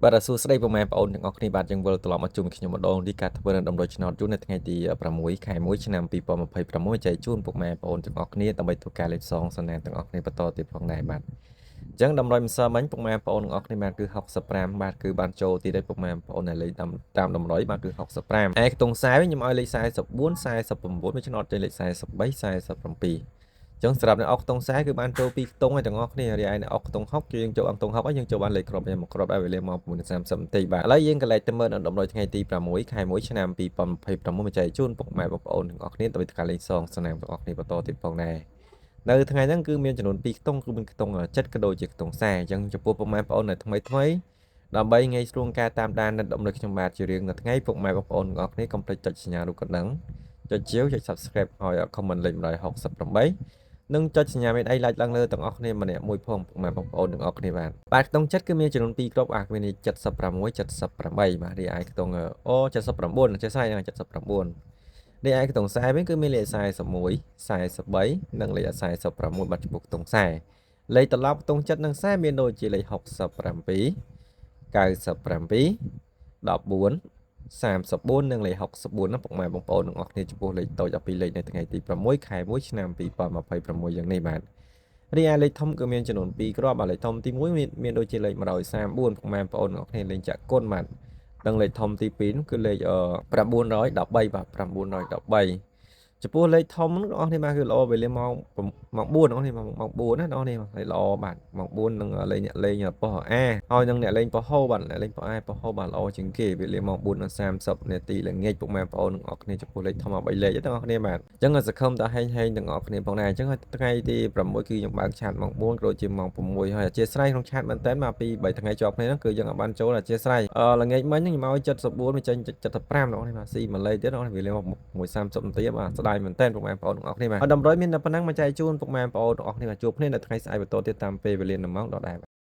បាទសួស្តីពុកម៉ែបងប្អូនទាំងអស់គ្នាបាទយើងវិលត្រឡប់មកជួបគ្នាម្ដងនេះការធ្វើនៅដំណុយឆ្នោតយូរនៅថ្ងៃទី6 ខែ 1 ឆ្នាំ 2026ចែកជូនពុកម៉ែបងប្អូនទាំងអស់គ្នាដើម្បីធ្វើការលេខសងសនាទាំងអស់គ្នាបន្តទៀតផងដែរបាទអញ្ចឹងដំណុយម្សិលមិញពុកម៉ែបងប្អូនទាំងអស់គ្នាបានគឺ65បាទគឺបានចូលទៀតហើយពុកម៉ែបងប្អូនដែលលេខតាមដំណុយបាទគឺ65ឯខ្ទង់ខ្សែវិញខ្ញុំឲ្យលេខ44 49មួយឆ្នោតចេញលេខ43 47ចឹងសម្រាប់នៅអុកខ្ទង់ខ្សែគឺបានចូល2ខ្ទង់ហើយទាំងអស់គ្នារីឯនៅអុកខ្ទង់60គឺយើងចូលអុកខ្ទង់60ហើយយើងចូលបានលេខគ្រាប់មកគ្រាប់ឲ្យវេលាមក9:30នាទីបាទឥឡូវយើងក៏លេខទៅមើលនៅដំណុយថ្ងៃទី6 ខែ 1 ឆ្នាំ 2026មកចែកជូនពុកម៉ែបងប្អូនទាំងអស់គ្នាដើម្បីធ្វើការលេខសងសនាមទាំងអស់គ្នាបន្តទៀតផងដែរនៅថ្ងៃហ្នឹងគឺមានចំនួន2ខ្ទង់គឺមានខ្ទង់ចិត្តក៏ដូចជាខ្ទង់ខ្សែអញ្ចឹងចំពោះពុកម៉ែបងប្អូននៅថ្មីដើម្បីងាយស្រួលការតាមដាននៅដំណុយខ្ញុំបាទជារៀងរាល់ថ្ងៃពុកម៉ែបងប្អូនទាំងអស់គ្នាកុំភ្លេចចុចសញ្ញារូបកណ្ដឹងចុចជាវចុច Subscribe ឲ្យ comment លេខ168និងចុចសញ្ញាមេដៃ like ឡើងលើទាំងអស់គ្នាម្នាក់មួយផងពុកម៉ែបងប្អូនទាំងអស់គ្នាបាទខ្ទង់ចិត្តគឺមានចំនួន2គ្រាប់មាន76 78បាទរីឯខ្ទង់79ចេះស្អី79រីឯខ្ទង់ខ្សែវិញគឺមានលេខ41 43និងលេខ46បាទចំពោះខ្ទង់ខ្សែលេខត្រឡប់ខ្ទង់ចិត្តនិងខ្សែមានដូចជាលេខ67 97 14 34និងលេខ64ណាពុកម៉ែបងប្អូនទាំងអស់គ្នាចំពោះលេខតូច12លេខនៅថ្ងៃទី6 ខែ 1 ឆ្នាំ 2026យ៉ាងនេះបាទរីឯលេខធំគឺមានចំនួន2គ្រាប់បាទលេខធំទី1មានដូចជាលេខ134ពុកម៉ែបងប្អូនទាំងអស់គ្នាលេខចាក់គុណបាទនិងលេខធំទី2គឺលេខ913បាទ913ចំពោះលេខធំបងប្អូនគ្នាបាទគឺល្អវេលាម៉ោង4បងប្អូនម៉ោង4ណាបងប្អូននេះល្អបាទម៉ោង4នឹងលេខអ្នកលេងប៉ោះអាហើយនឹងអ្នកលេងប៉ោះហោបាទអ្នកលេងប៉ោះអាប៉ោះហោបាទល្អជាងគេវេលាម៉ោង4:30នាទីល្ងាចពុកម៉ែបងប្អូនទាំងអស់គ្នាចំពោះលេខធំ3លេខទាំងអស់គ្នាបាទអញ្ចឹងសង្ឃឹមថាហេងទាំងអស់គ្នាផងដែរអញ្ចឹងថ្ងៃទី6គឺខ្ញុំបើកឆាតម៉ោង4ក៏ដូចជាម៉ោង6ហើយអធិស្ឋានក្នុងឆាតមែនតើមកពី3ថ្ងៃជាប់គ្នាហ្នឹងគឺយើងអាចបានចូលអធិស្ឋានល្ងាចមិញខ្ញុំឲ្យ74មកចេញ75បងប្អូនបាទស៊ីមួយលេខទៀតបងប្អូនវេលា1:30នាទីបាទស្ដាយមែនតើពុកម៉ែបងប្អូនទាំងអស់គ្នាបាទតម្រុយមានតែប៉ុណ្ណឹងមកចែកជូនពុកម៉ែបងប្អូនទាំងអស់គ្នាជួបគ្នានៅថ្ងៃស្អែកបន្តទៀតតាមពេលវេលានៅម៉ោងដដែល